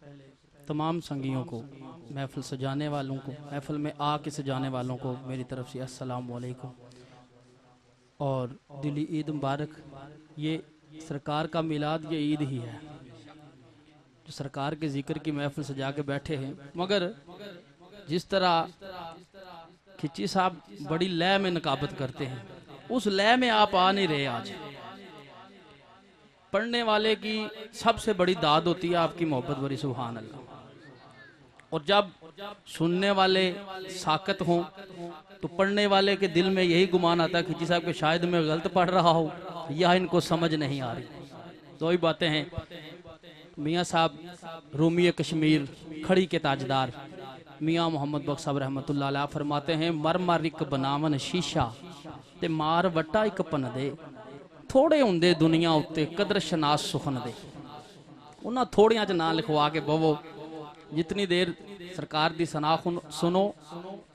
तमाम संगियों को, महफिल सजाने वालों को, महफिल में आके सजाने वालों को मेरी तरफ से अस्सलाम वालेकुम और दिली ईद मुबारक। ये सरकार का मिलाद, ये ईद ही है जो सरकार के जिक्र की महफिल सजा के बैठे हैं। मगर जिस तरह खिची साहब बड़ी लय में नकाबत करते हैं, उस लय में आप आ नहीं रहे। आज पढ़ने वाले की सबसे बड़ी दाद होती है आपकी मोहब्बत भरी सुभान अल्लाह। और जब सुनने वाले साकत हों तो पढ़ने वाले के दिल में यही गुमान आता है खिची साहब के शायद मैं गलत पढ़ रहा हूँ या इनको समझ नहीं आ रही। तो वही बातें हैं। मियाँ साहब रूमी कश्मीर खड़ी के ताजदार मियाँ मोहम्मद बख्श साहब रहमतुल्लाह अलैह फरमाते हैं, मर मर एक बनावन शीशा ते मार वटा एक पन दे, थोड़े होंदे दुनिया उत्ते कदर शनास सुखन दे। उन्हां थोड़ियां च ना लिखवा के बवो, जितनी देर सरकार दी सना सुनो,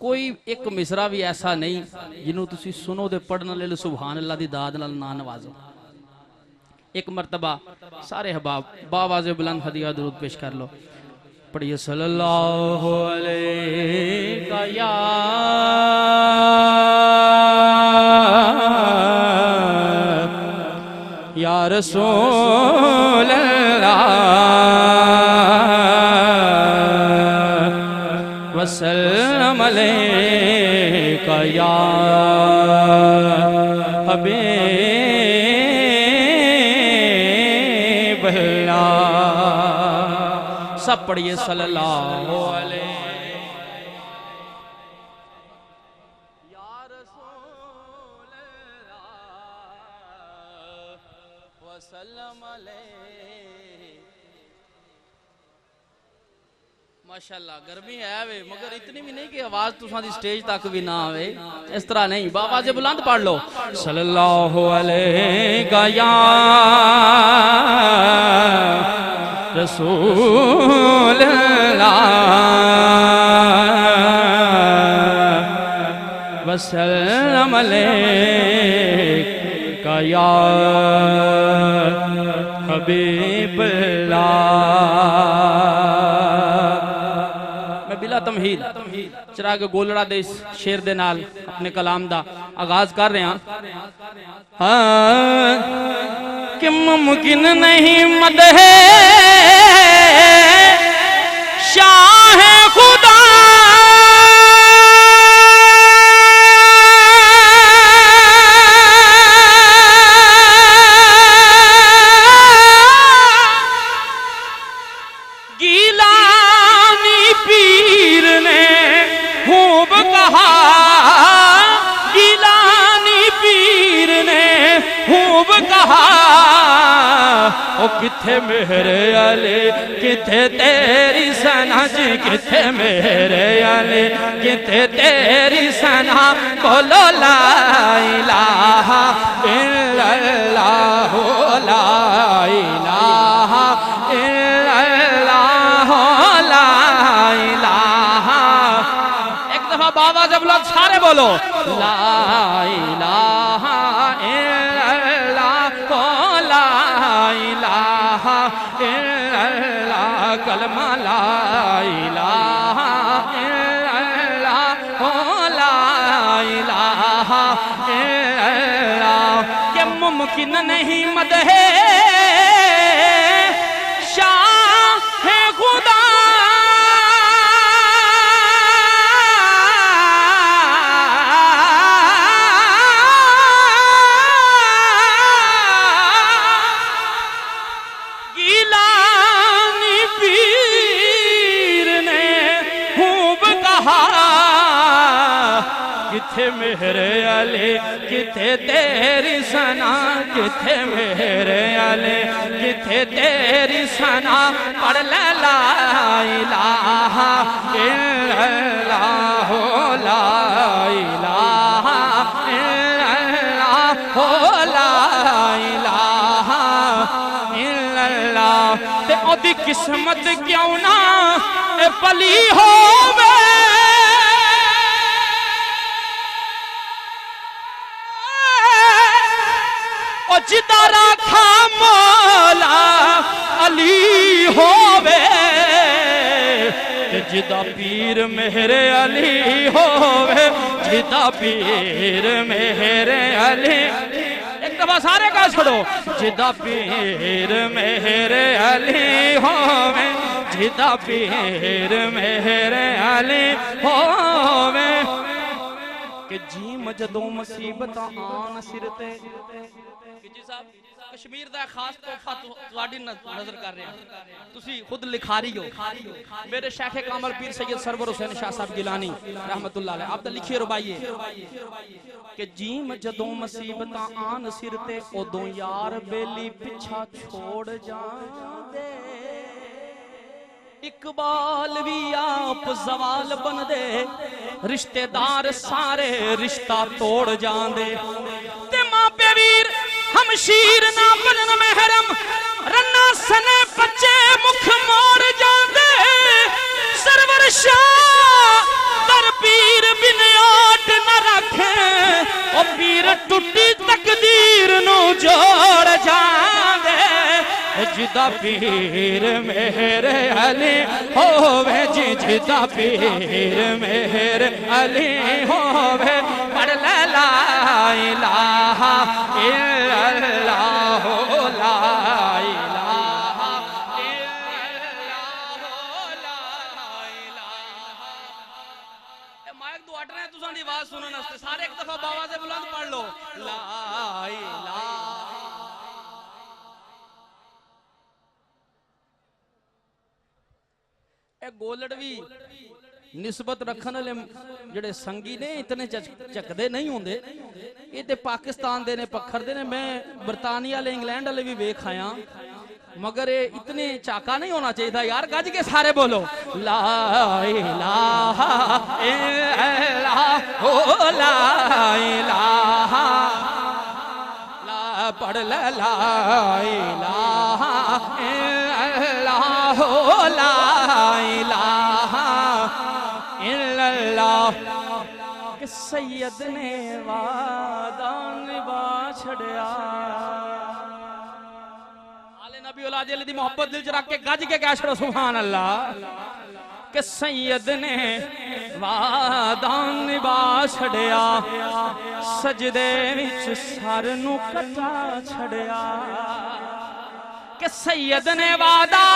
कोई एक मिसरा भी ऐसा नहीं जिन्हों तुसी सुनो दे पढ़ने ले सुभान अल्लाह दी दाद नाल ना नवाजो। एक मरतबा सारे हबाब बावाज़े बुलंद हदिया दुरूद पेश कर लो। पढ़िए सल्लल्लाहु अलैहि या रसूल अल्लाह वसल्लम अलैका या हबीब अल्लाह। सब पढ़िए सल्लल्लाहु अलैहि या रसूल अल्लाह वसल्लम अलैहि। माशाअल्लाह गर्मी है वे, मगर इतनी भी नहीं कि आवाज तुसां स्टेज तक भी ना आवे। इस तरह नहीं, बाबा से बुलंद पढ़ लो सल्लल्लाहु अलैहि या रसूल अल्लाह वसल्लम अलैका या हबीब अल्लाह। मैं बिला तमहीद चिराग गोलड़ा दे शेर दे नाल अपने कलाम दा आगाज कर रहे हैं। हाँ कि मुमकिन नहीं मदह शाह खुदा गीलानी पीर ने खूब कहा, गीलानी पीर ने खूब कहा, ओ किथे मेरे अली किथे तेरी सना जी, किथे मेरे अली किथे तेरी सना, बोलो ला इलाहा इल्लल्लाह ला इलाहा इल्लल्लाह ला इलाहा। एक दफा बाबा जब लोग सारे बोलो ला इलाहा इल्लल्लाह ला इलाहा इल्लल्लाह, कलमा ला इलाहा इल्लल्लाह ला इलाहा इल्लल्लाह। के मुमकिन नहीं मदह शाह खुदा किथे मेरे अली किथे तेरी सना, किथे मेरे अली किथे तेरी सना, पढ़ ला इलाहा इल्लल्लाह ला इलाहा इल्लल्लाह ला इलाहा इल्लल्लाह। ते ओदी किस्मत क्यों ना ए पली होवे, जिदा राखा मौला अली होवे, जिदा पीर मेरे अली होवे, जिदा पीर मेरे अली। एक दफा सारे का छोड़ो। जिदा पीर मेरे अली होवे, जिदा पीर मेरे अली होवे। कि जी मजदों मुसीबत आन सिर ते। जी साहब कश्मीर दा खास तोहफा तुहाडी नजर कर रहे हैं, तुसी खुद लिखारी हो। मेरे शेख कामल पीर सैयद सरवर हुसैन शाह साहब गिलानी रहमतुल्लाह अलैह आप तो लिखिए रुबाइए कि जी मजदों मुसीबत आन सिर ते, उदों यार बेली पिछा छोड़ जांदे। इकबाल भी आप जवाल बन दे, रिश्तेदार सारे रिश्ता तोड़ जांदे। ते मां पे वीर हम शीर ना बनन महरम, रन्ना सने बच्चे मुख मोड़ जांदे। सरवर शाह दर पीर बिन आट न रखे, ओ पीर टुटी तकदीर नु जोड़ जांदे। जिदा पीर मेरे अली होवे, जी जिदा पीर मेरे अली होवे। पढ़ ले ला इलाहा इल्लल्लाह, ला इलाहा इल्लल्लाह, ला इलाहा। माइक दो अट रहे हैं तुसां दी आवाज सुनने वास्ते, सारे एक दफा बाबा से बुलंद पढ़ लो ला इलाहा। गोलड़वी निस्बत रखने वाले जेडे संगी ने इतने चकदे नहीं होंगे, ये ते पाकिस्तान दे ने पखरदे ने। मैं बरतानिया वाले इंग्लैंड वाले भी वेख आया, मगर ये इतने चाका नहीं होना चाहिए था यार। गज के सारे बोलो ला इलाहा इल्लल्लाह, ला इलाहा, ला पढ़ ला इलाहा इल्लल्लाह, ला इलाहा इल्लल्लाह। कि सैयद ने वादा निभा छड़िया। आले नबी औलाद अली दी मोहब्बत दिल च रख के गज के कह छड़ो सुभान अल्लाह। कि सैयद ने वादा निभा छड़िया, सजदे विच सर नू कटा छड़िया। कि सैयद ने वादा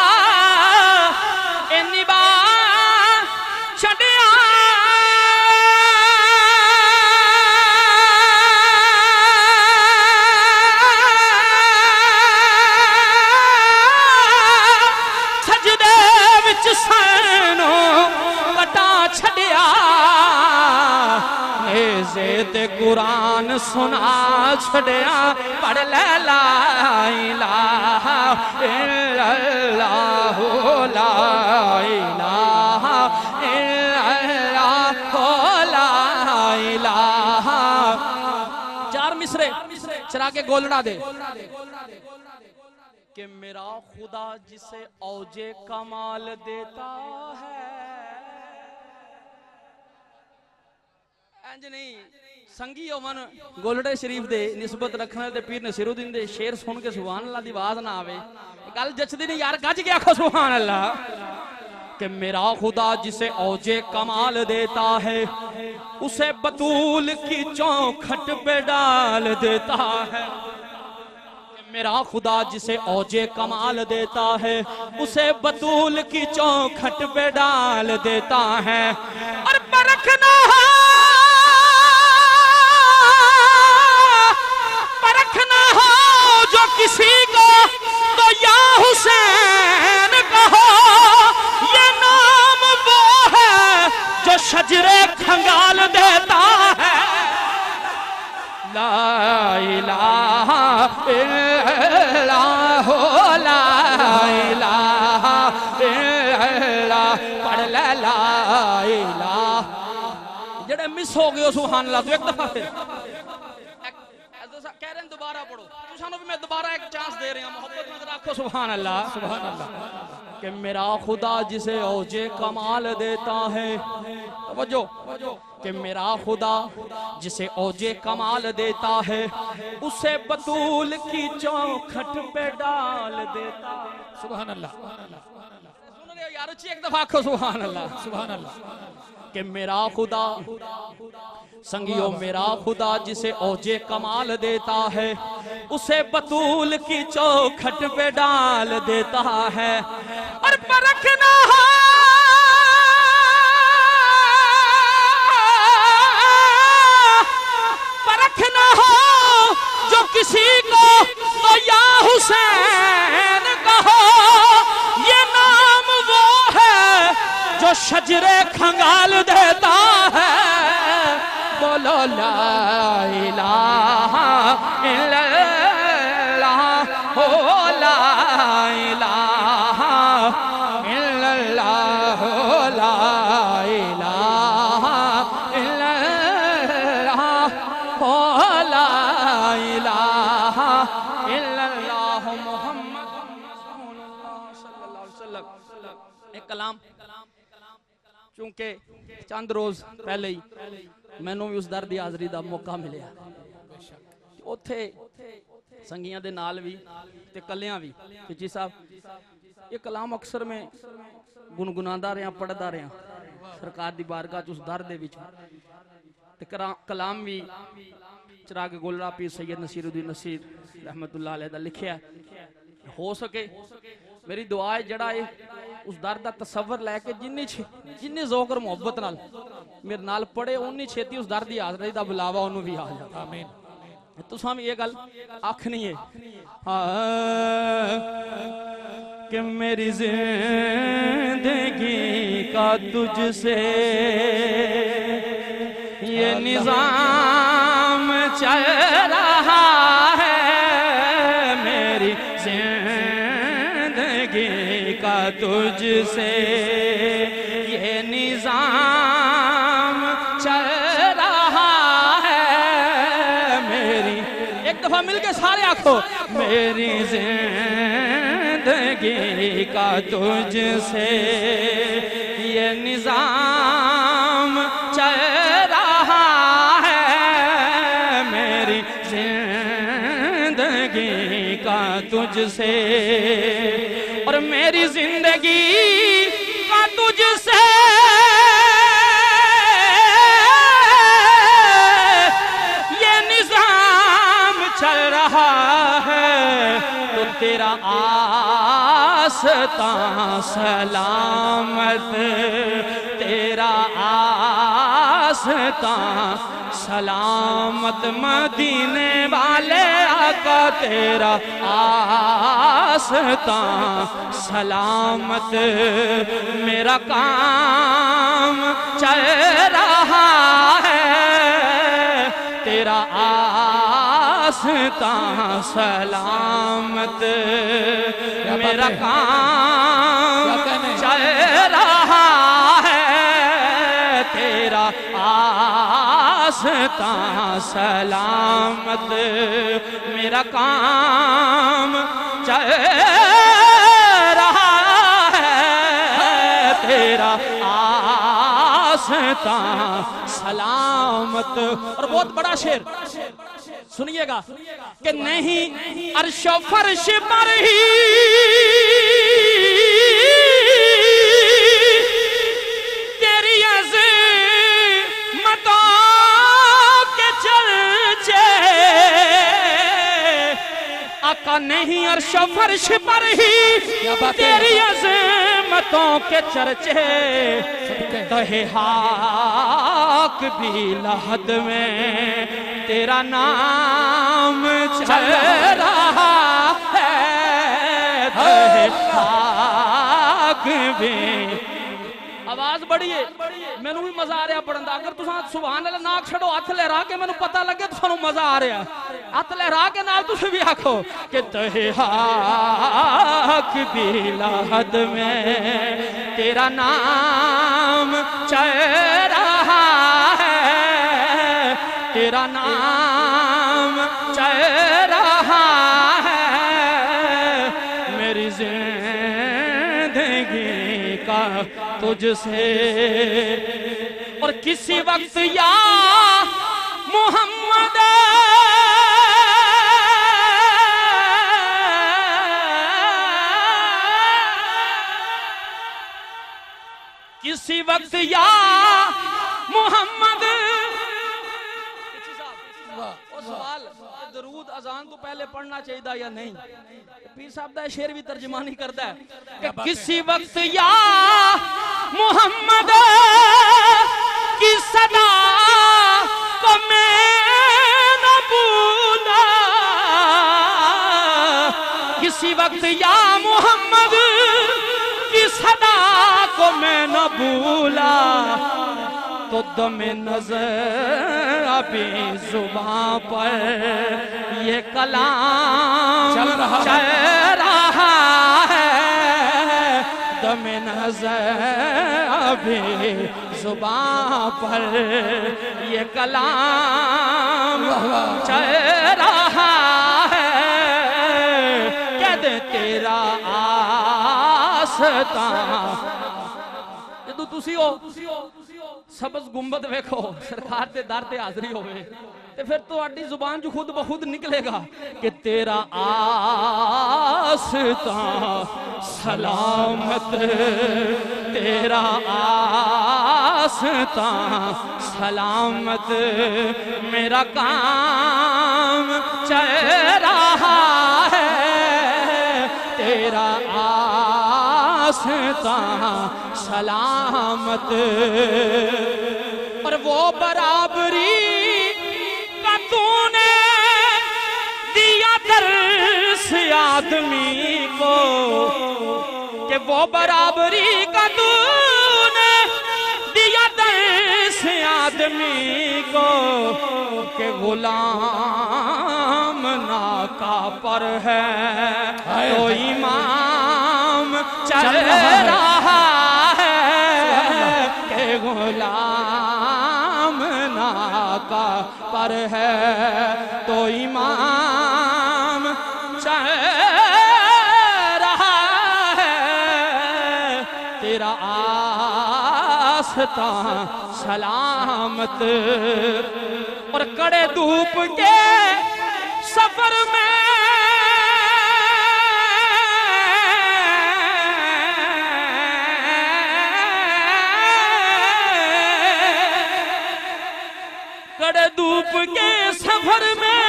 निभा छड़िया, सजदे विच सैनो कटा छड़िया। नेज़े ते कुरान सुना छड़िया। पढ़ ले ला इलाहा इल्लल्लाह, ला इलाहा इल्लल्लाह, ला इलाहा। चार मिसरे चरा के गोलना दे। कि मेरा खुदा जिसे औजे कमाल देता है। इंज नहीं संगी होवन गोलड़े शरीफ दे निस्बत रखने ते पीर नसीरुद्दीन दे शेर सुन के सुभान अल्लाह दी आवाज ना आवे, गल जचदी नहीं यार। गज के आखो सुभान अल्लाह। कि मेरा खुदा जिसे औजे कमाल देता है, उसे बतूल की चौखट पे डाल देता है। मेरा खुदा जिसे औजे कमाल देता है, उसे बतूल की चौखट पे डाल देता है। और परखना हो जो किसी को तो या हुसैन कहो, ये नाम वो है जो शजरे खंगाल देता है। ला इलाहा इल्लल्लाह, ला इलाहा इल्लल्लाह, पढ़ ले ला इलाहा। जेड़े मिस हो गए सुभान अल्लाह। तो एक दफा फिर कह रहे हैं दोबारा पढ़ो, तुसानू भी मैं दोबारा एक चांस दे रहा हूं। मोहब्बत में रखो सुभान अल्लाह सुभान अल्लाह। कि मेरा खुदा जिसे औजे कमाल देता है, तवज्जो। कि मेरा खुदा जिसे औजे कमाल देता है, उसे बतूल की चौखट पे डाल देता। सुभान अल्लाह। सुन रहे हो यार उच्ची एक दफा आखो सुभान अल्लाह। सुभान अल्लाह। कि मेरा खुदा संगियो मेरा खुदा जिसे औजे कमाल देता है उसे बतूल की चौखट पे डाल देता है। और परखना हो परखना हो जो किसी को तो या हुसैन कहो, ये नाम वो है जो शजरे खंगाल देता है। बोलो ला इलाहा इल्लल्लाह हो ला इलाहा इल्लल्लाह हो ला इलाहा इल्लल्लाह हो ला इलाहा इल्लल्लाह मुहम्मद रसूलुल्लाह सल्लल्लाहु अलैहि वसल्लम। एक कलाम चूंकि चंद रोज पहले ही मैनू भी उस दर की हाजरी का मौका मिले उत्थे संगियां दे नाल भी ते कलियां भी। जी साहब ये कलाम अक्सर मैं गुनगुनादा रहा पढ़दा रहा सरकार की बारगाह उस दर दे विच ते कलाम भी चिराग गोलरा पीर सैयद नसीरुद्दीन नसीर रहमतुल्लाह अलैह दा लिखिया। हो सके मेरी दुआ है जड़ा उस दर का तसव्वुर लैके जिन्नी ज़ौक़ और मुहब्बत नाल मेरे नाल पढ़े उन्नी छेती उस दर की हाज़री का बुलावा उन्होंने भी आ जाता। आमीन। तुसां भी ये गल आखनी है कि मेरी जिंदगी का तुझसे ये निज़ाम चल रहा है, मेरी जिंदगी का तुझसे ये निज़ाम चल रहा है। मेरी एक दफा मिलके सारे आखो मेरी जिंदगी का तुझसे ये निज़ाम चल रहा है, मेरी जिंदगी का तुझसे और मेरी जिंदगी का तुझसे ये निज़ाम चल रहा है। तो तेरा आस्तां सलामत, तेरा आस्तां सलामत मदीने वाले आका, तेरा आस्तां सलामत। मेरा काम चल रहा है, तेरा आस्तां सलामत। मेरा काम चल रहा है, तेरा आस्तां सलामत। मेरा काम चल रहा है, तेरा आस्तां सलामत। और बहुत बड़ा शेर सुनिएगा कि नहीं अर्श फर्श पर ही तेरी अज़मतों के चर्चे, आका नहीं अर्श फर्श पर ही तेरी अज़मतों के चर्चे। कहे हाक भी लहद में तेरा नाम चल रहा है, कहे हाक भी। आवाज बड़ी है, मैनू भी मजा आ रहा पढ़न का। अगर तुम सुभान अल्लाह ना छड़ो हाथ लहरा के मैनू पता लगे तुहानू मजा आ रहा, हाथ लहरा के नाल तुम भी आखो कि तहे हाक भी लहद में तेरा नाम चल रहा है, तेरा नाम चल रहा है। मेरी जिंदगी का तुझसे और किसी वक्त या मोहम्मद किसी वक्त या मोहम्मद सवाल दरूद अजान तो पहले पढ़ना चाहिए या नहीं? पीर साहब का शेर भी तर्जमानी करता है कि किसी वक्त या मोहम्मद की सदा को मैं न भूला, किसी वक्त या मोहम्मद की सदा को मैं न भूला, तो दमे नजर अभी जुबां पर ये कलाम चल रहा है, दमे नजर अभी जुबां पर ये कलाम चल रहा है, कह दे तेरा आस्ता जो तुसी हो सबज गुंबद वेखो सरकार के दर ते हाजरी होवे ते फिर तुहाडी जुबान जो खुद ब खुद निकलेगा कि तेरा आस्ता सलामत, तेरा आस्ता सलामत, मेरा काम चल रहा है, तेरा आस्ता सलामत। और वो बराबरी का तूने दिया दर्स आदमी को, कि वो बराबरी का तूने दिया दर्स आदमी को, कि गुलाम नाका पर है तो इमाम चल रहा है, कि गुलाम नाका पर है तो इमाम चल रहा है, तेरा आस्ता सलामत। और कड़े धूप के सफर में धूप के सफर में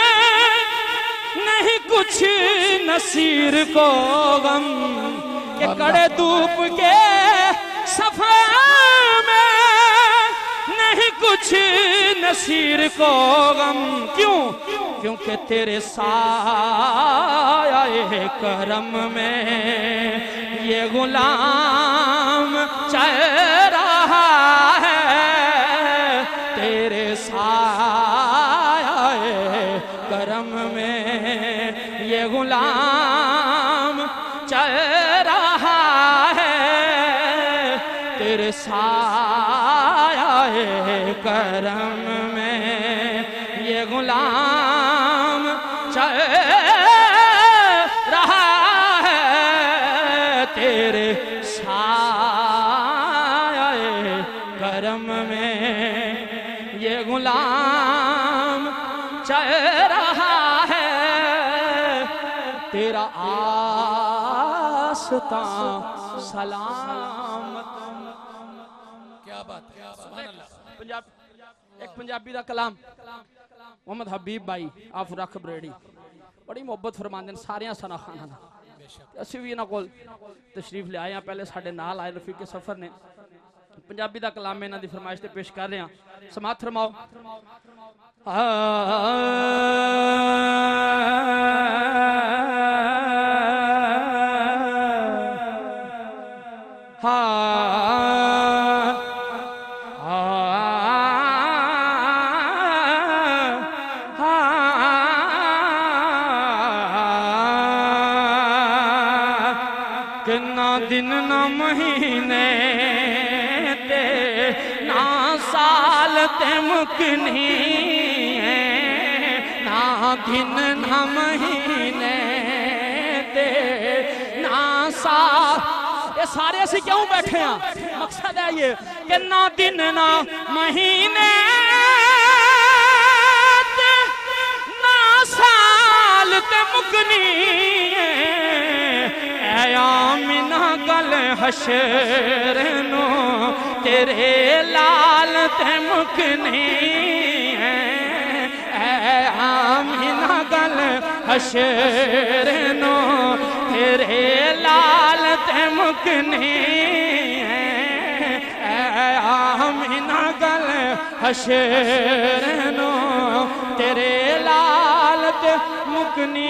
नहीं कुछ नसीर को गम, के कड़े धूप के सफर में नहीं कुछ नसीर को गम। क्यों? क्योंकि तेरे साये करम में ये गुलाम चल रहा है, तेरे साये करम में ये गुलाम चल रहा है, तेरे साये करम में ये गुलाम चल रहा है, तेरे साये करम में ये गुलाम चल रहा है, तेरा आस्ता सलामत। क्या बात है, सुभान अल्लाह। पंजाब एक पंजाबी का कलाम मोहम्मद हबीब भाई आप रख बरेड़ी बड़ी मुहब्बत फरमाते हैं सारिया सना खाना ना, असी भी इन्हों को तशरीफ ले आए हैं, पहले साढ़े नाल आए रफीके सफर ने। पंजाबी का कलाम में इन्हों की फरमाइश से पेश कर रहे हैं, समात फरमाओ। ना दिन ना महीने ते ना साल ते मुकनी है, ना दिन ना महीने ते ना साल, ये सारे असी क्यों बैठे हैं? मकसद है ये कि ना दिन ना महीने ते ना साल ते मुकनी है, आमिना गल हशर नो तेरे लाल ते मुकनी है आमीना गल हशर नो तेरे लाल ते मुकनी है आमीना गल हशर नो तेरे लाल ते मुकनी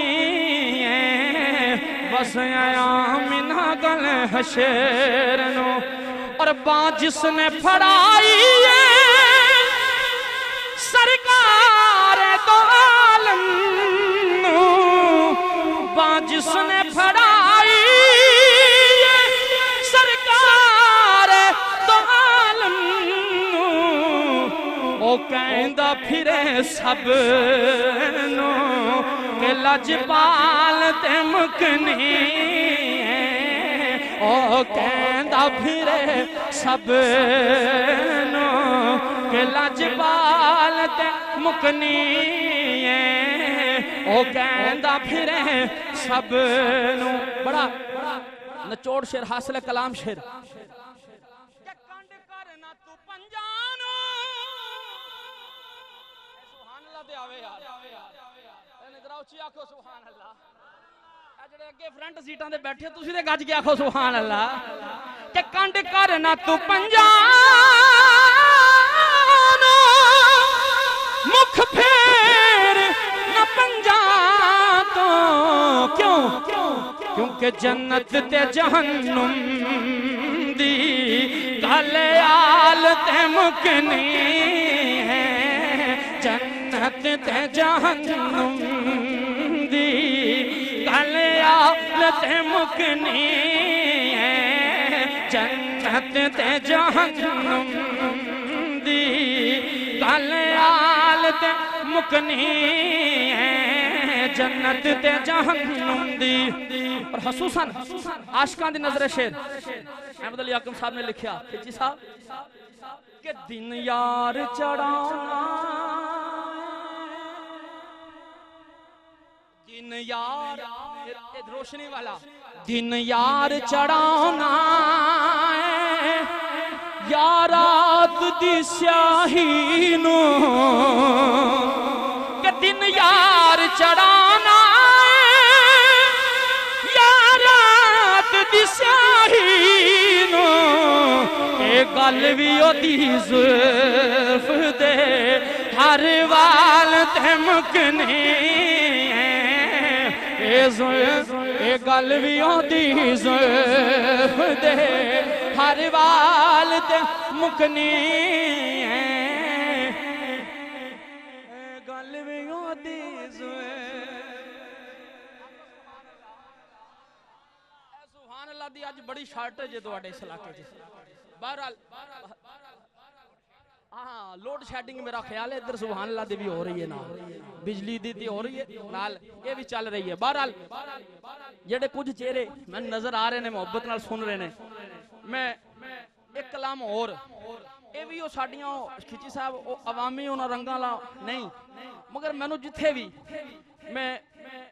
है बस आमीना गल हशर नो और बाँ जिसने फड़ाई है सरकार दो आलम बाँ जिसने फड़ाई है सरकार दो आलम ओ कहंदा फिरे सब नो के लजपाल ते मुकनी ओ कहंदा फिरे सब नो के लजपाल ते मुकनी ओ कहंदा फिरे सब नो बड़ा नचोड़ शेर हासिल कलाम शेर कंड करना तू पंजानो सुभान अल्लाह ते आवे यार इधर आओ ची आखो सुभान अल्लाह ਜਿਹੜੇ ਅੱਗੇ ਫਰੰਟ ਸੀਟਾਂ ਤੇ ਬੈਠੇ ਤੁਸੀਂ ਤੇ ਗੱਜ ਕੇ ਆਖੋ ਸੁਭਾਨ ਅੱਲਾ ਕਿ ਕੰਡ ਕਰ ਨਾ ਤੂੰ ਪੰਜਾਨ ਮੁਖ ਫੇਰ ਨਾ ਪੰਜਾ ਤੋਂ ਕਿਉਂ ਕਿਉਂਕਿ ਜੰਨਤ ਤੇ ਜਹੰਨਮ ਦੀ ਗੱਲ ਆਲ ਤੇ ਮੁਕਨੀ ਹੈ ਜੰਨਤ ਤੇ ਜਹੰਨਮ ਦੀ ते मुकनी है जन्नत ते जहन्नम दी गल ते मुकनी है जन्नत ते जहन्नम दी और हसूसन आशिकां दी नजर शेर अहमद अली आकम साहब ने लिखा खिची साहब के दिन यार चढ़ाना दिन यार रोशनी वाला दिन यार चढ़ाना या रात दी स्याही नो के दिन यार चढ़ाना या रात दी स्याही नो ए गल भी ओदी जुल्फ दे हर वाल ते मुकनी ए गल भी ओदी जुल्फ दे हर वाल ते मुकनी है गल भी ओदी सुभान अल्लाह दी अज बड़ी शार्टेज है तुहाडे इस इलाके च बहरहाल हाँ लोड शेडिंग मेरा ख्याल है इधर सुभान अल्लाह दी भी हो रही है ना बिजली दी हो रही है नाल ये भी चल रही है बहरहाल जेडे कुछ चेहरे मैं नजर आ रहे ने मोहब्बत नाल सुन रहे ने मैं एक कलाम और ये भी साडियां खिची साहब अवामी उन्हां रंगां ला नहीं मगर मैनू जिथे भी मैं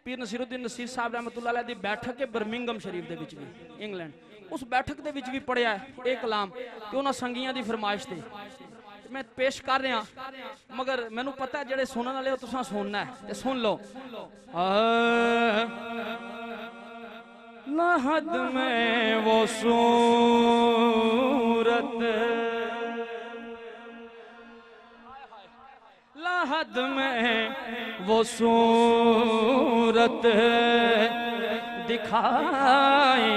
पीर नसीरुद्दीन नसीर साहब रहमतुल्लाह अलैह दी बैठक है बर्मिंघम शरीफ दे विच भी इंग्लैंड उस बैठक दे विच भी पढ़िया है एक कलाम कि उन्हां संगियां दी फरमाइश ते मैं पेश कर रहा मगर मैनू पता है जेडे सुनने वाले तुसां सुनना है ते सुन लो लहद में वो सूरत लहद में वो सूरत दिखाई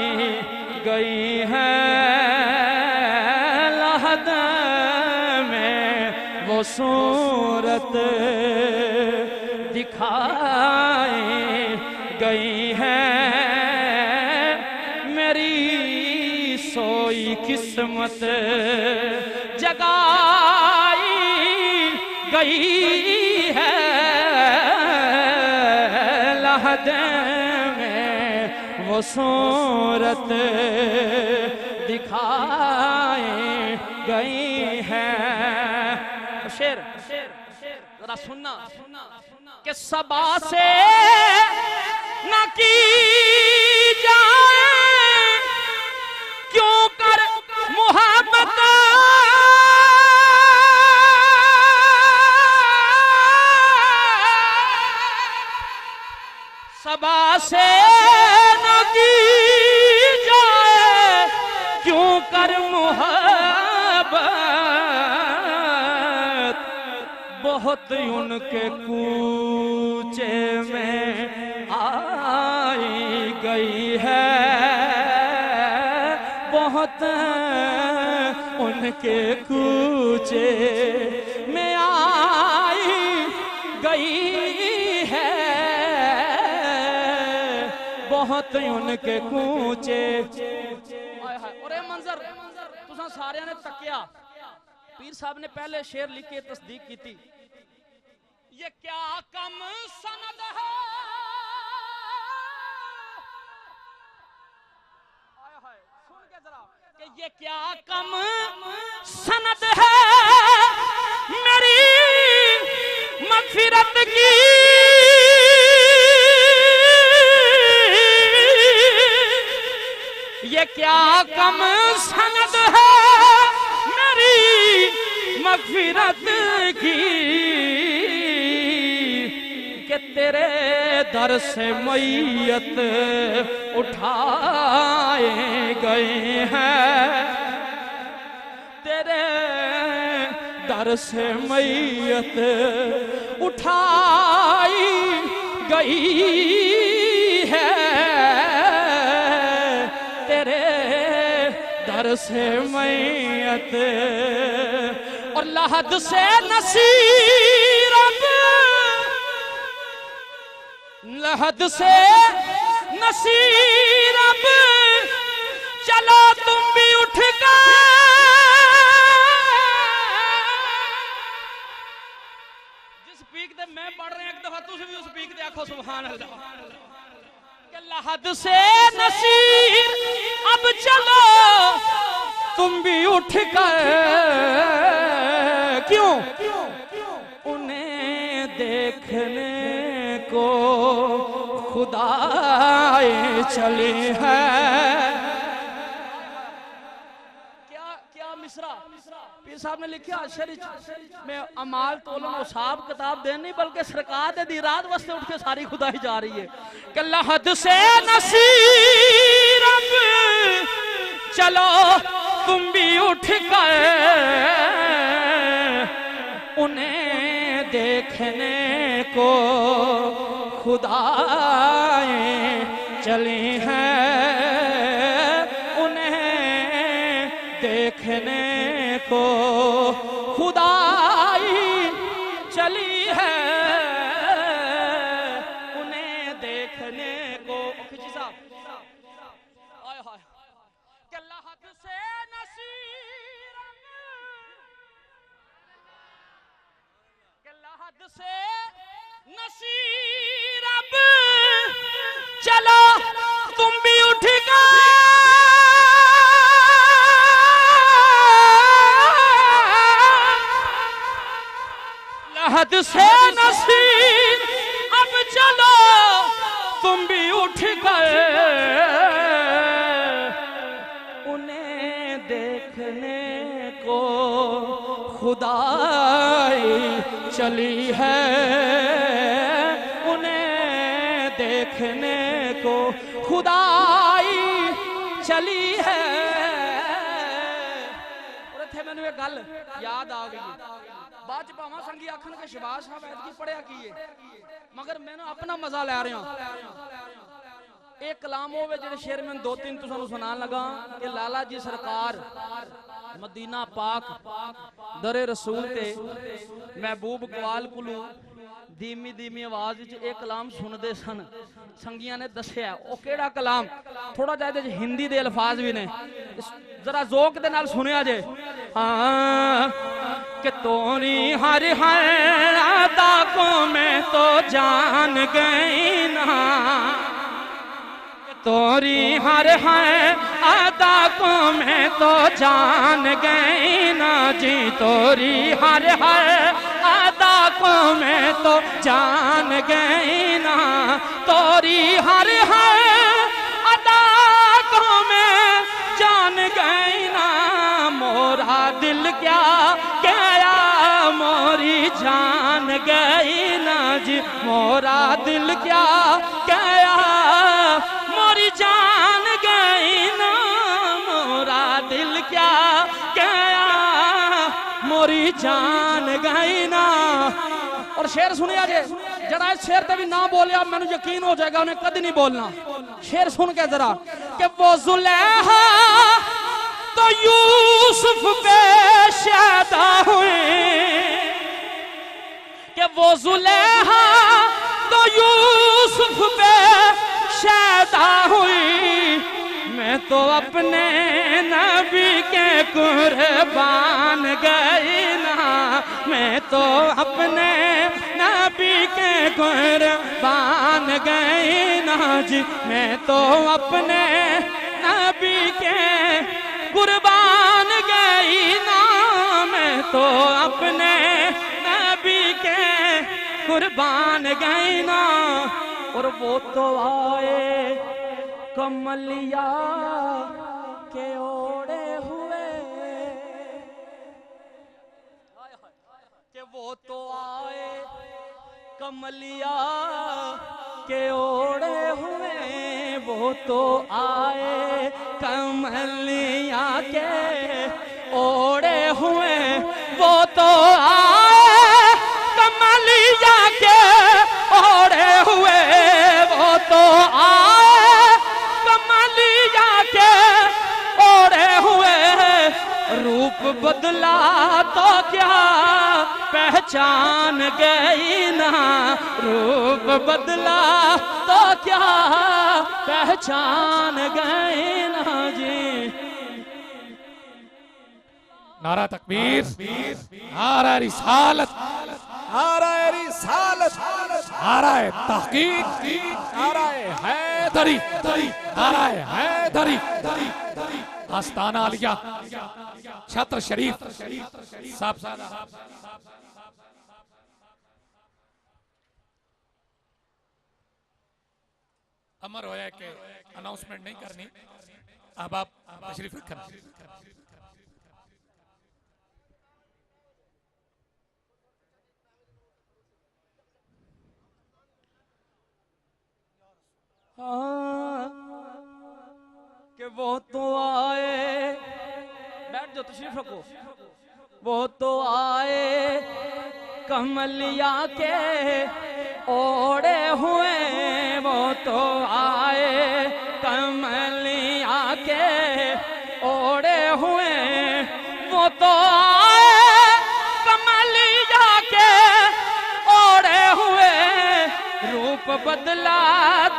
गई है लहद वो सूरत दिखाई गई है मेरी सोई किस्मत जगाई गई है लहद में वो सूरत दिखाई गई है शेर जरा सुनना कि सबा से न की जाए क्यों कर मुहब्बत से न की जाए क्यों कर मुहब्बत, बहुत उनके कूचे में आई गई है, बहुत उनके कूचे में आई गई है, बहुत उनके कूचे। और ये मंजर तुसा सारे ने तकिया, पीर साहब ने पहले शेर लिख के तस्दीक की थी, ये क्या कम सनद है, सुन के जरा, कि ये क्या कम सनद है मेरी मगफिरत की, ये क्या कम सनद है मेरी मगफिरत की, कि तेरे दर से मैयत उठाए गए हैं, तेरे दर से मैयत उठाई गई है, तेरे दर से मैयत। और लहद से नसीर अब, लहद से नसीर अब, चलो तुम भी उठ कर, जिस पीक दे मैं पढ़ रहे हैं एक दफा तुम भी उस पीक दे आखो सुभान अल्लाह। लहद से नसीर अब चलो तुम भी उठ कर, क्यों उन्हें देखने को खुदाए चले हैं। क्या मिसरा पीर साहब ने लिखा शरीच में अमाल तोलन और साहब किताब देनी, बल्कि सरकार दे दी रात वास्ते उठ के सारी खुदाई जा रही है कि लहद से नसीर अब चलो तुम भी उठ कर, उन्हें देखने को खुदाए चले हैं, उन्हें देखने को खुदाई चली है, उन्हें देखने को। खिची साहब आय हाय कि लहद से नसीर, कि लहद से नसीर अब चलो तुम भी उठ कर, लहद से नसीर अब चलो तुम भी उठ कर, उन्हें देखने को खुदाई चली है, उन्हें देखने को खुदाई चली है। मैंने एक गल याद आ गई, बाद भावा संगी आखन के शबाज साहब ऐतकी पढ़िया की मगर मैंने अपना मजा लै रहा। एक कलाम होवे जेड़े शेर में दो तीन तुसानू सुनान लगा कि लाला जी सरकार मदीना पाक दरे रसूल ते महबूब कवाल कुलू धीमी धीमी आवाज एक कलाम सुनते सन। संगिया ने दसिया वो केड़ा कलाम, थोड़ा जा हिंदी दे अल्फाज भी ने, जरा जोक दे नाल सुनिया जे। हाँ कि तोरी हर हर अदा को मैं तो जान गई ना, तोरी हर हर अदा को मैं तो जान गई ना जी, तोरी हर हर अदा को मैं तो जान गई ना, तोरी हर हर अदा को मैं जान गई ना, मोरा दिल क्या गया मोरी जान गई ना जी, मोरा दिल क्या गया जान गई ना मोरा दिल क्या गया मोरी जान गई ना। और शेर सुनिया जे जरा इस शेर ते भी ना बोलिया मैंने यकीन हो जाएगा उन्हें कभी नहीं बोलना। शेर सुन के जरा कि वो जुलेहा तो यूसुफ पे शादा हुए कि वो जुलेहा तो यूसुफ पे शादा हुई मैं तो अपने नबी के कुर्बान गई ना मैं तो अपने नबी के कुर्बान गई ना जी मैं तो अपने नबी के कुर्बान गई ना मैं तो अपने नबी के कुर्बान गई ना। और वो तो आए कमलिया के ओढ़े हुए कि वो तो आए कमलिया के ओढ़े हुए वो तो आए कमलिया के ओढ़े हुए वो तो आए कमलिया के ओढ़े हुए वो तो आए कमलिया के ओढ़े हुए रूप बदला तो क्या पहचान गई ना रूप बदला तो क्या पहचान गई ना जी। नारा तकबीर, नारा रिसालत, नारा रिसालत, नारा तहकीक, नारा हैदरी, नारा हैदरी, आस्ताना आलिया छत्र शरीफ साहब अमर होया कि अनाउंसमेंट नहीं करनी। अब आप तशरीफ रखें। कि वो तो आए बैठ जाओ तशरीफ रखो वो तो आए कमलिया के ओढ़े हुए वो तो आए कमलिया के ओढ़े हुए वो तो आए कमलिया के ओढ़े हुए रूप बदला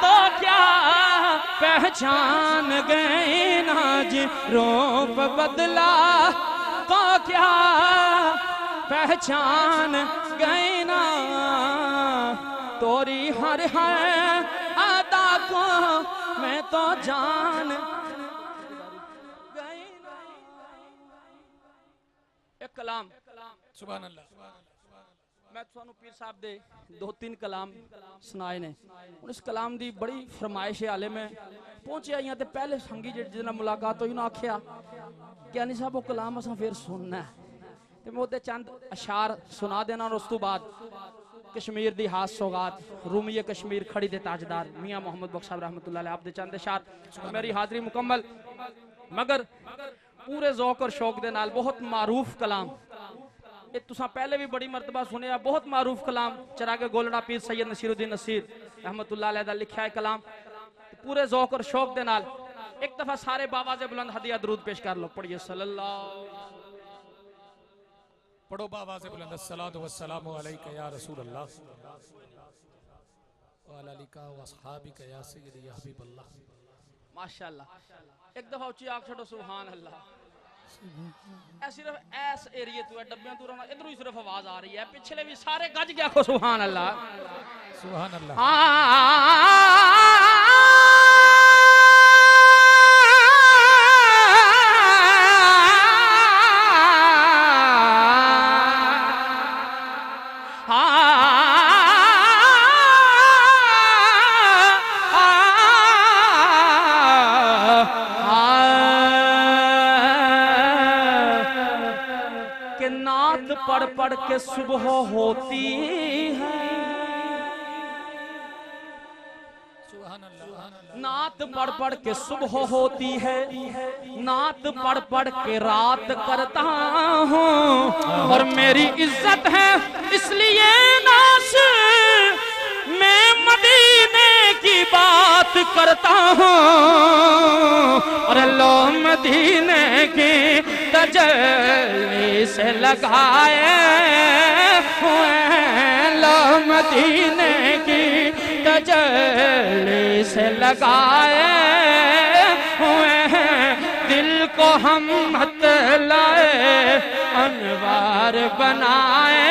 तो क्या पहचान गए ना जी रूप बदला तो क्या पहचान गए ना तोरी हर हर अदा को मैं तो जान गई ना। एक कलाम सुभान अल्लाह मैं थानू पीर साहब दे दो तीन कलाम सुनाए ने इस कलाम दी बड़ी फरमाइश है हाले में पहुंचे आई ते पहले संगी जिस मुलाकात हुई ना आख्या कि अनी साहब वो कलाम असा फिर सुनना है ते मैं ओदे चंद अशार सुना देना और उस तो बाद कश्मीर दी हास सौगात रूमी कश्मीर खड़ी दे ताजदार मियां मोहम्मद बख्श साहब रहमतुल्लाह अलैह आप दे चंद अशार मेरी हाजिरी मुकम्मल मगर पूरे ज़ौक और शौक दे नाल बहुत मारूफ कलाम ये तुसा पहले भी बड़ी मरतबा सुने बहुत मारूफ कलाम चरागे गोलड़ा पीर सैयद नसीरुद्दीन नसीर रहमतुल्लाह अलैह दा लिखा है कलाम पूरे ज़ौक और शौक दे नाल एक दफा सारे बाबाज़े बुलंद हदिया दरूद पेश कर लो पढ़िए सल्लल्लाहु पढ़ो बाबाज़े बुलंद अस्सलातु वस्सलामु अलैका या रसूल अल्लाह व अला आलिका व अस्हाबिका या सय्यदी या हबीब अल्लाह माशाअल्लाह एक दफा ऊंची आंख छड़ो सुभान अल्लाह सिर्फ ऐस एरिए तो है डब्बियां तो रहना इधरों ही सिर्फ आवाज आ रही है पिछले भी सारे गज गया खो सुभान अल्लाह सुभान अल्लाह पढ़ पढ़ के सुबह होती है नात पढ़ पढ़ के सुबह होती है, नात पढ़ पढ़ के रात करता हूँ, और मेरी इज्जत है इसलिए नाश मैं मदीने की बात करता हूँ। और लो मदीने की तजल्ली से लगाए हुए, लो मदीने की तजल्ली से लगाए हुए हैं, दिल को हम मत लाए अनवार बनाए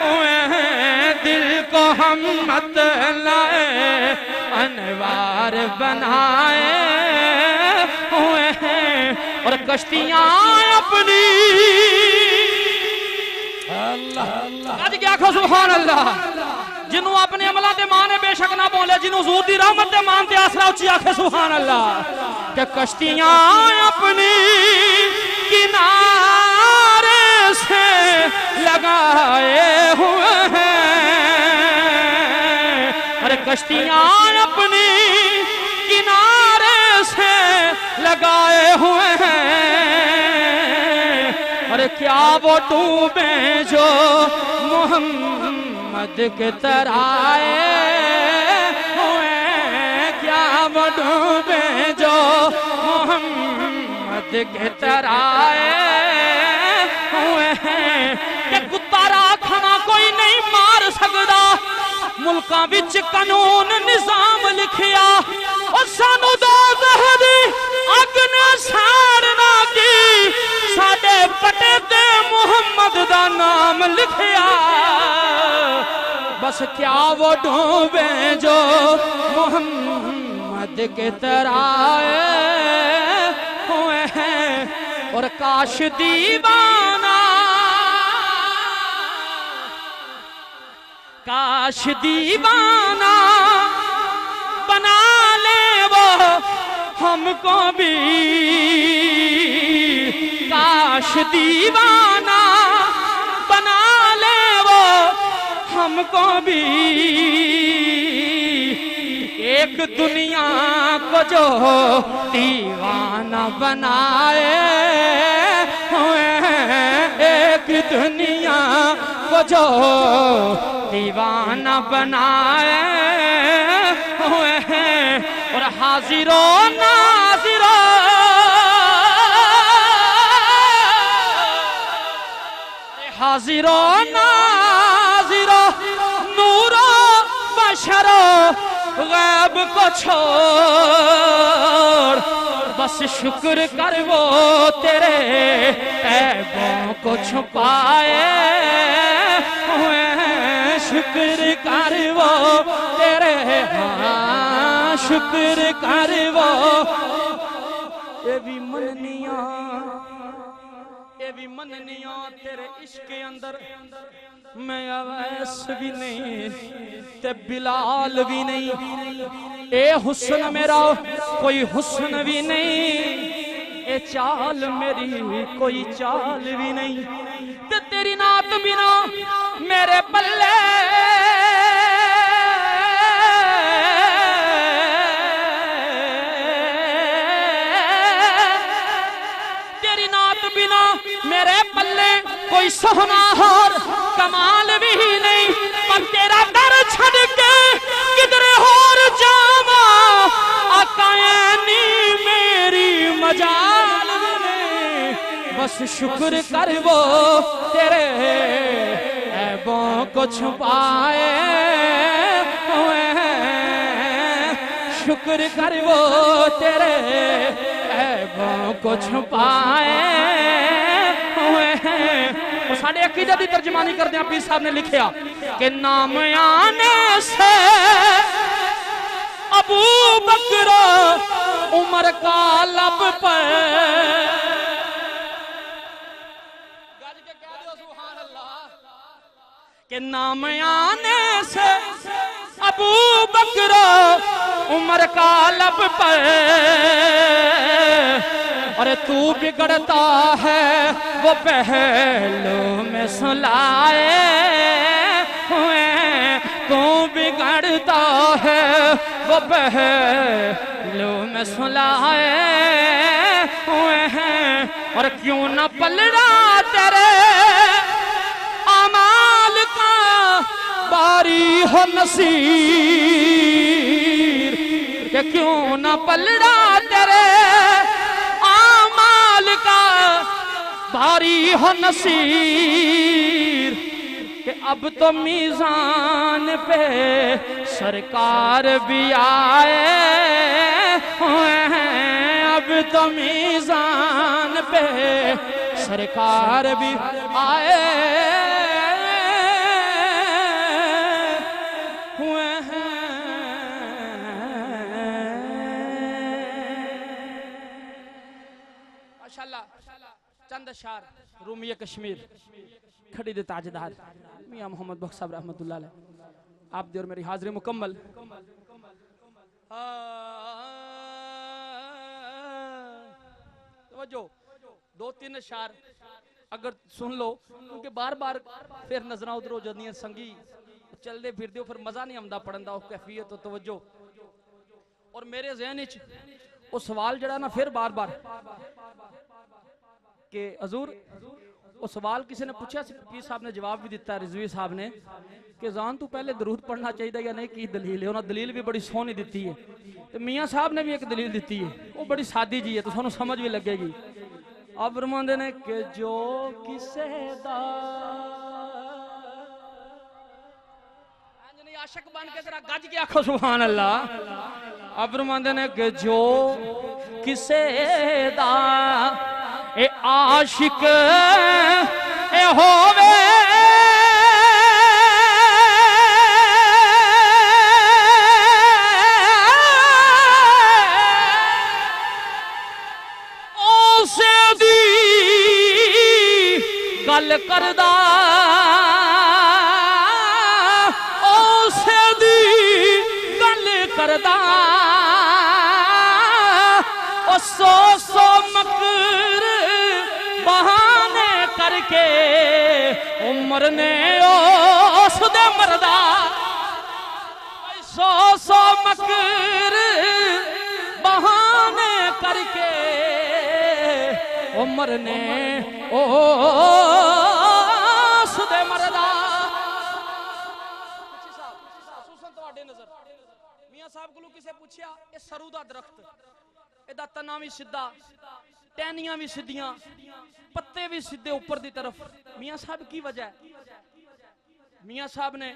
हुए हैं, दिल को हम मत लाए अनवार बनाए हुए हैं। और कश्तियां अपनी अल्लाह क्या खो सुभान अल्लाह, जिन्हों अपने अमला दे माने बेशक ना बोले, जिन्हों हजूर दी रहमत दे मानते आसरा उच्ची आखे सुभान अल्लाह। कि कश्तियां अपनी किनारे से लगाए हुए हैं, अरे कश्तियां अपनी किनारे से लगाए हुए हैं, अरे क्या वो डूबे जो मोहम्मद के तराए हुए, क्या वो डूबे जो मोहम्मद के तराए हुए हैं। कि कुत्ता राखना कोई नहीं मार सकता, मुल्कां विच कानून निजाम लिखिया, और सानू दो ज़हरी अग ने साड़ना की, साडे पटे ते मुहम्मद दा नाम लिखिया। बस क्या वो डूबे जो मोहम्मद के तराए हुए हैं। और काश दीवाना, काश दीवाना बना ले वो हमको भी, काश दीवाना बना ले वो हमको भी, एक दुनिया को जो दीवाना बनाए हुए हैं, एक दुनिया को जो दीवाना बनाए हुए हैं। और हाजिरो नाजिरो, हाजिरो नाजिरो, नूरो बशरो गैब को छोड़, बस शुक्र कर वो तेरे ऐबों को छुपाए हुए हैं, शुक्र कर वो तेरे, हाँ शुक्र कर वो। ये भी मननियां, ये भी मननियां तेरे इश्क के अंदर, मैं अवैस भी नहीं ते बिलाल भी नहीं, ए हुस्न मेरा कोई हुस्न भी नहीं, ए चाल मेरी कोई चाल भी नहीं, ते तेरी नात बिना मेरे पल्ले मेरे पल्ले कोई सोहना और कमाल भी नहीं, पर तेरा दर छड़ के किधर और जावा, आकाएनी मेरी मजाल नहीं, बस शुक्र कर वो तेरे ऐबों को छुपाए हुए हैं, शुक्र कर वो तेरे ऐबों को छुपाए हुए हैं। और साढ़े अकीदत की तर्जमानी करते हैं, पीर साहब ने लिखा कि नाम आने से अबू बकर उमर का लब पर, के नाम आने से अबू बकर उमर का लब पर, अरे तू बिगड़ता है वो पहलू में सुलाए हुए, तू बिगड़ता है वो वो पहलू में सुलाए हुए हैं और क्यों न पलड़ा तेरे अमाल का बारी हो नसीर कि क्यों न पलड़ा तेरे अमाल का भारी हो नसीर कि अब तो मीज़ान पे सरकार भी आए हुए हैं, अब तो मीज़ान पे सरकार भी आए हुए हैं। माशाअल्लाह चंद अशार रूमिया कश्मीर खड़ी दे ताजदार मियां मोहम्मद बख्श साहब रहमतुल्लाह अलैह आप दे और मेरी हाजिरी मुकम्मल। तवज्जो दो तीन अशार अगर सुन लो क्योंकि बार बार फिर नजर उधर हो जाती संगी चलते फिरते हो फिर मजा नहीं आता पढ़न का कैफियत तो तवज्जो। और मेरे ज़हन वो सवाल जड़ा ना फिर बार बार कि हजूर वो सवाल किसी ने पूछा पीर साहब ने जवाब भी दिता रिजवी साहब ने कि जान तू पहले दरूद पढ़ना चाहिए या नहीं की दलील है। उन्होंने दलील भी बड़ी सोहनी दी है तो मियाँ साहब ने भी एक दलील दी है वो बड़ी सादी जी है तो सानू समझ भी लगेगी। अब फरमांदे ने कि जो किसे दा आशिक बन के तेरा गज के आखो सुभान अल्लाह। अब फरमांदे ने कि जो किसे दा ए आशिक ए होवे ओसे दी गल करदा ओसे दी गल करदा ओ सो सो मकर बहाने करके उम्र ने उस दे मरदा सौ सौ मकर बहाने करके उम्र ने उस दे मरदा। मियां साहब को किसे पूछया ये सरू दा दरख्त एदा तना भी सीधा टहनियां भी सीधियां पत्ते भी सीधे ऊपर की तरफ मियां साहब की वजह है। मियां साहब ने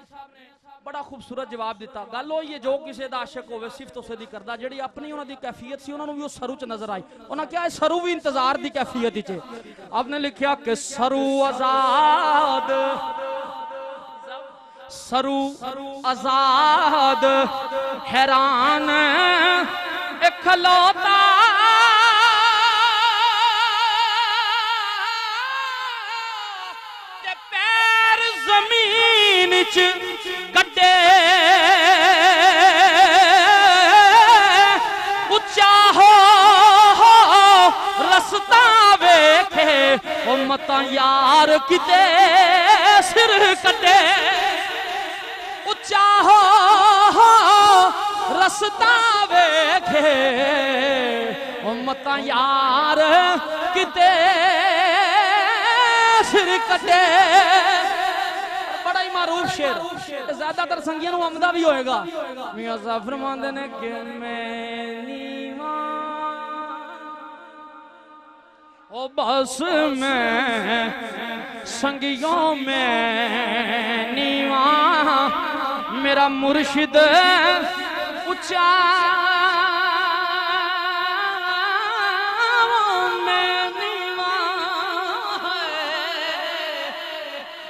बड़ा खूबसूरत जवाब दिता गल होई है जो किसी दा आशिक होवे सिफत उसे दी करदा जिहड़ी अपनी उन्हां दी कैफियत सी उन्हां नूं भी उस सरू च नजर आई। उन्हां क्या सरू भी इंतजार दी कैफियत च आपने लिखिया कि सरू आजाद सरू आजाद हैरान खलोता ते पैर जमीन च कड्डे उच्चा हो रस्ता वेखे ओ मता यार किते सिर कड्डे उच्चा हो रस्ता वेखे मता यार किते सिर कटे बड़ा ही मारूफ शेर ज्यादातर संगियों को आमदा भी होएगा। मियां साहब फरमांदे ने कि मैं नीवा ओ बस मैं संगियों में नीवा मेरा मुर्शिद ऊंचा मैं नीवा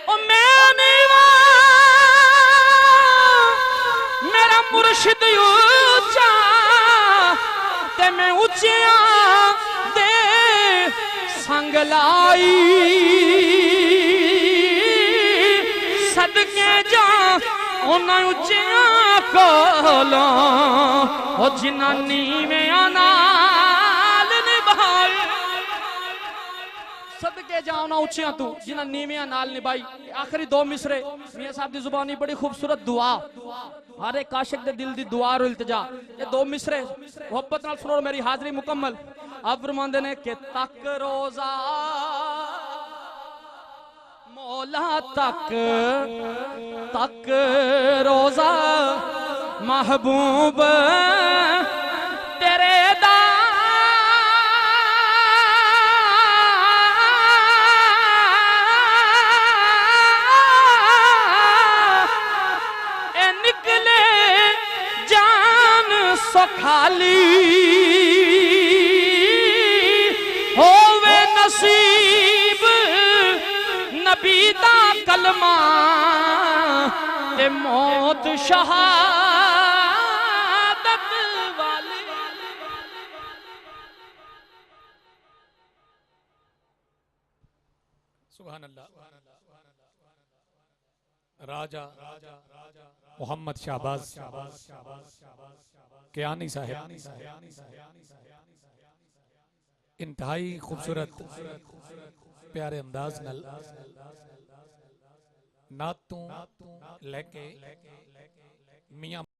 ओ मैं नीवा मेरा मुर्शिद ऊंचा ते मैं ऊंचिया दे संग लाई सदके जा उन्हें उच्चिया कोलो ओ जिन्ना नीवें नाल निभाए सदके के जाओ ना उचिया तू जिन्हें नीविया नाल निभाई। आखिरी दो मिसरे मियां साहब की जुबानी बड़ी खूबसूरत दुआ, हर एक काशिक दे दिल दी दुआ और इल्तिजा। ये दो मिसरे मोहब्बत नाल सुनो, मेरी हाजरी मुकम्मल। आप फरमांदे ने कि तक रोजा मौला तक, तक रोजा महबूब तेरे दा ए निकले जान सुखाली होवे नसीब नबी दा कलमा ते मौत शहादत वाली। सुभान अल्लाह। राजा मोहम्मद शाहबाज कियानी साहब इंतहाई खूबसूरत प्यारे अंदाज नल नातों लेके मियां